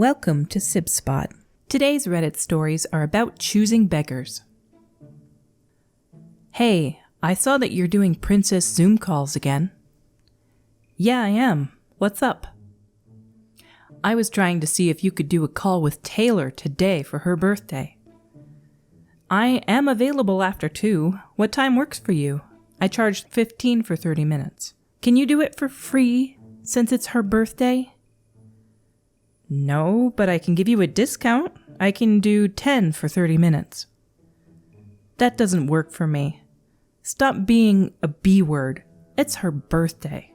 Welcome to SibSpot. Today's Reddit stories are about choosing beggars. Hey, I saw that you're doing Princess Zoom calls again. Yeah, I am. What's up? I was trying to see if you could do a call with Taylor today for her birthday. I am available after 2. What time works for you? I charged $15 for 30 minutes. Can you do it for free since it's her birthday? No, but I can give you a discount. I can do $10 for 30 minutes. That doesn't work for me. Stop being a B word. It's her birthday.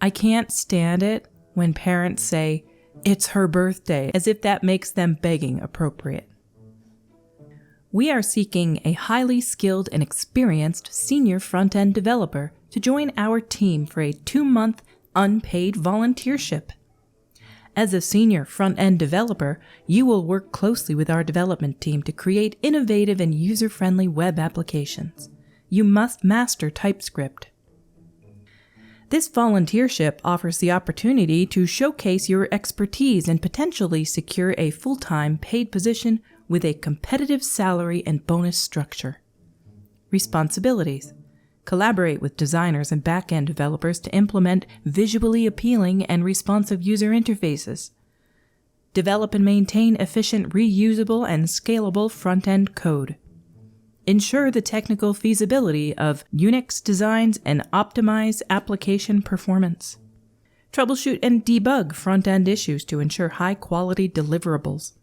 I can't stand it when parents say, it's her birthday, as if that makes them begging appropriate. We are seeking a highly skilled and experienced senior front-end developer to join our team for a 2-month unpaid volunteership. As a senior front-end developer, you will work closely with our development team to create innovative and user-friendly web applications. You must master TypeScript. This volunteership offers the opportunity to showcase your expertise and potentially secure a full-time paid position with a competitive salary and bonus structure. Responsibilities: collaborate with designers and back-end developers to implement visually appealing and responsive user interfaces. Develop and maintain efficient, reusable, and scalable front-end code. Ensure the technical feasibility of Unix designs and optimize application performance. Troubleshoot and debug front-end issues to ensure high-quality deliverables.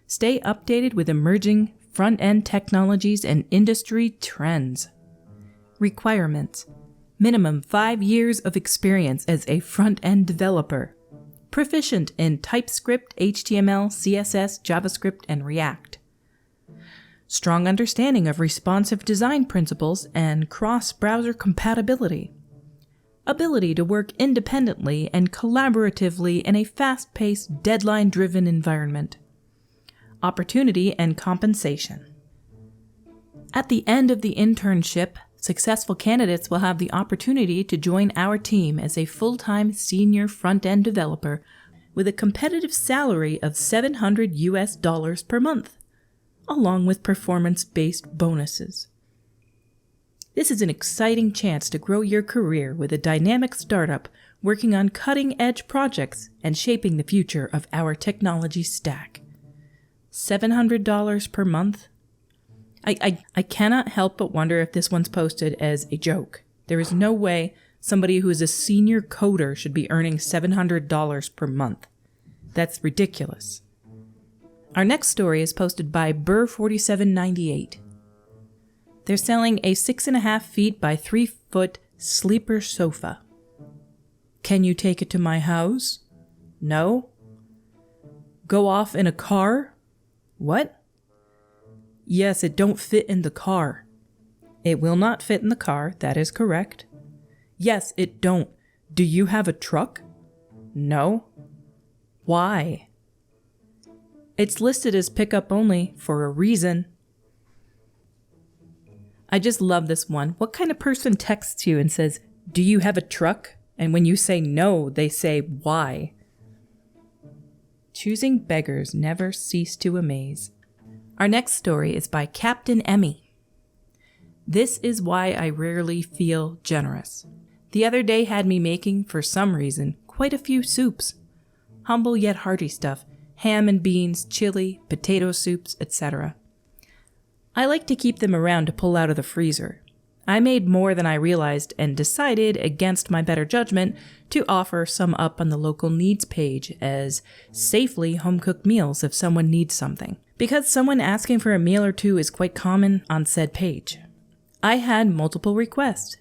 Stay updated with emerging front-end technologies and industry trends. Requirements: minimum 5 years of experience as a front-end developer. Proficient in TypeScript, HTML, CSS, JavaScript, and React. Strong understanding of responsive design principles and cross-browser compatibility. Ability to work independently and collaboratively in a fast-paced, deadline-driven environment. Opportunity and compensation. At the end of the internship, successful candidates will have the opportunity to join our team as a full-time senior front-end developer with a competitive salary of $700 per month, along with performance-based bonuses. This is an exciting chance to grow your career with a dynamic startup working on cutting-edge projects and shaping the future of our technology stack. $700 per month? I cannot help but wonder if this one's posted as a joke. There is no way somebody who is a senior coder should be earning $700 per month. That's ridiculous. Our next story is posted by Burr4798. They're selling a 6.5 feet by 3 foot sleeper sofa. Can you take it to my house? No. Go off in a car? What? Yes, it don't fit in the car. It will not fit in the car, that is correct. Yes, it don't. Do you have a truck? No. Why? It's listed as pickup only for a reason. I just love this one. What kind of person texts you and says, do you have a truck? And when you say no, they say, why? Choosing beggars never cease to amaze. Our next story is by Captain Emmy. This is why I rarely feel generous. The other day had me making, for some reason, quite a few soups. Humble yet hearty stuff. Ham and beans, chili, potato soups, etc. I like to keep them around to pull out of the freezer. I made more than I realized and decided, against my better judgment, to offer some up on the local needs page as safely home-cooked meals if someone needs something, because someone asking for a meal or two is quite common on said page. I had multiple requests.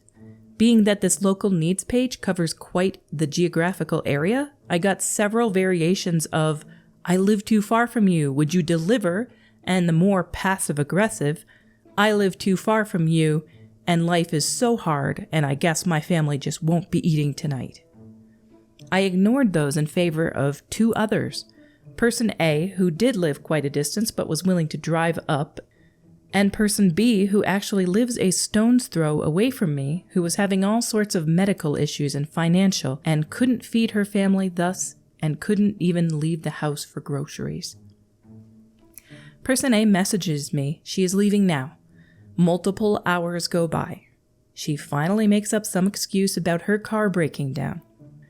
Being that this local needs page covers quite the geographical area, I got several variations of, I live too far from you, would you deliver? And the more passive-aggressive, I live too far from you, and life is so hard, and I guess my family just won't be eating tonight. I ignored those in favor of 2 others. Person A, who did live quite a distance but was willing to drive up, and person B, who actually lives a stone's throw away from me, who was having all sorts of medical issues and financial, and couldn't feed her family, thus and couldn't even leave the house for groceries. Person A messages me she is leaving now. Multiple hours go by. She finally makes up some excuse about her car breaking down.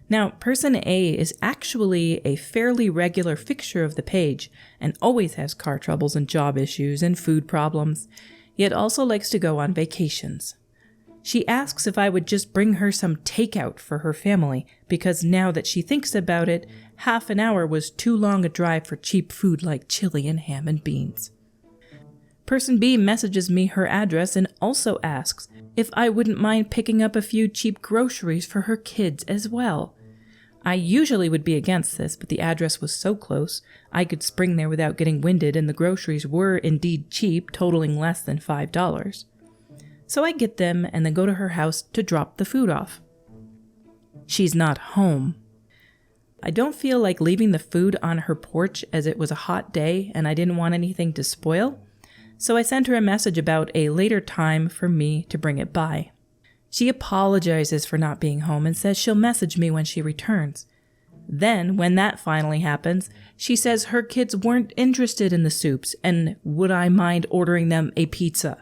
Now, person A is actually a fairly regular fixture of the page and always has car troubles and job issues and food problems, yet also likes to go on vacations. She asks if I would just bring her some takeout for her family because now that she thinks about it, half an hour was too long a drive for cheap food like chili and ham and beans. Person B messages me her address and also asks if I wouldn't mind picking up a few cheap groceries for her kids as well. I usually would be against this, but the address was so close, I could spring there without getting winded, and the groceries were indeed cheap, totaling less than $5. So I get them and then go to her house to drop the food off. She's not home. I don't feel like leaving the food on her porch as it was a hot day and I didn't want anything to spoil, so I sent her a message about a later time for me to bring it by. She apologizes for not being home and says she'll message me when she returns. Then, when that finally happens, she says her kids weren't interested in the soups and would I mind ordering them a pizza.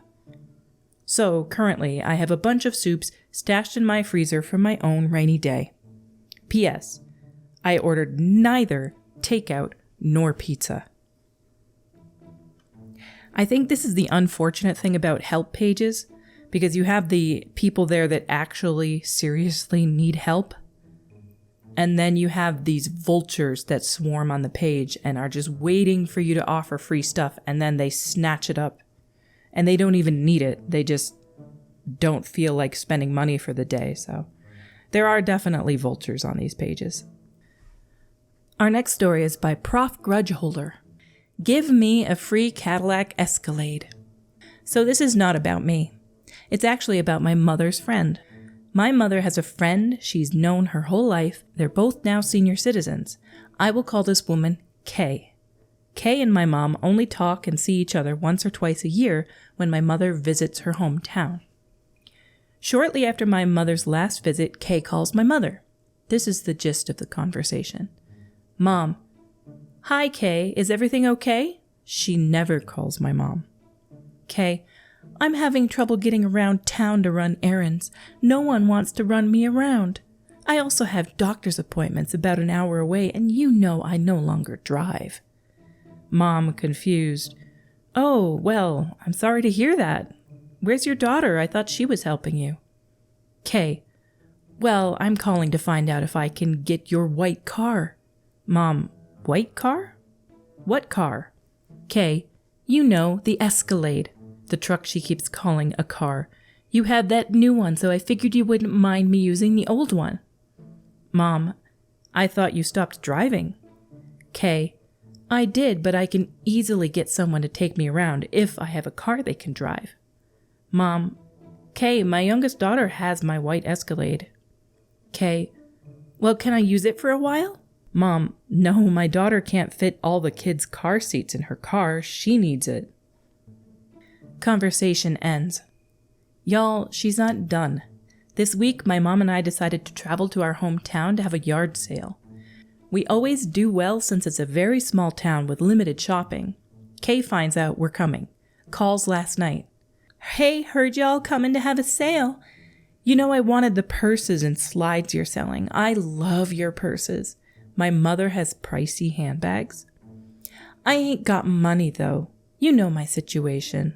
So, currently, I have a bunch of soups stashed in my freezer for my own rainy day. P.S. I ordered neither takeout nor pizza. I think this is the unfortunate thing about help pages, because you have the people there that actually seriously need help, and then you have these vultures that swarm on the page and are just waiting for you to offer free stuff, and then they snatch it up. And they don't even need it. They just don't feel like spending money for the day. So there are definitely vultures on these pages. Our next story is by Prof. Grudgeholder. Give me a free Cadillac Escalade. So this is not about me. It's actually about my mother's friend. My mother has a friend she's known her whole life. They're both now senior citizens. I will call this woman Kay. Kay and my mom only talk and see each other once or twice a year when my mother visits her hometown. Shortly after my mother's last visit, Kay calls my mother. This is the gist of the conversation. Mom. Hi, Kay. Is everything okay? She never calls my mom. Kay. I'm having trouble getting around town to run errands. No one wants to run me around. I also have doctor's appointments about an hour away, and you know I no longer drive. Mom, confused. Oh, well, I'm sorry to hear that. Where's your daughter? I thought she was helping you. Kay. Well, I'm calling to find out if I can get your white car. Mom, white car? What car? Kay. You know, the Escalade. The truck she keeps calling a car. You have that new one, so I figured you wouldn't mind me using the old one. Mom, I thought you stopped driving. Kay, I did, but I can easily get someone to take me around if I have a car they can drive. Mom, Kay, my youngest daughter has my white Escalade. Kay, well, can I use it for a while? Mom, no, my daughter can't fit all the kids' car seats in her car. She needs it. Conversation ends. Y'all, she's not done. This week, my mom and I decided to travel to our hometown to have a yard sale. We always do well since it's a very small town with limited shopping. Kay finds out we're coming. Calls last night. Hey, heard y'all coming to have a sale. You know I wanted the purses and slides you're selling. I love your purses. My mother has pricey handbags. I ain't got money though. You know my situation.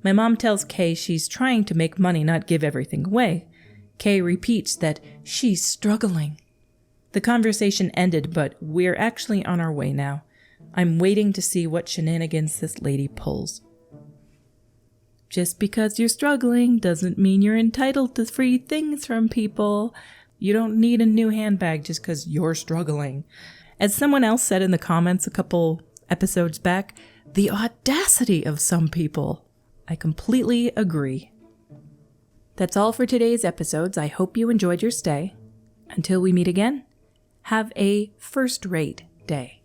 My mom tells Kay she's trying to make money, not give everything away. Kay repeats that she's struggling. The conversation ended, but we're actually on our way now. I'm waiting to see what shenanigans this lady pulls. Just because you're struggling doesn't mean you're entitled to free things from people. You don't need a new handbag just because you're struggling. As someone else said in the comments a couple episodes back, the audacity of some people. I completely agree. That's all for today's episodes. I hope you enjoyed your stay. Until we meet again, have a first-rate day.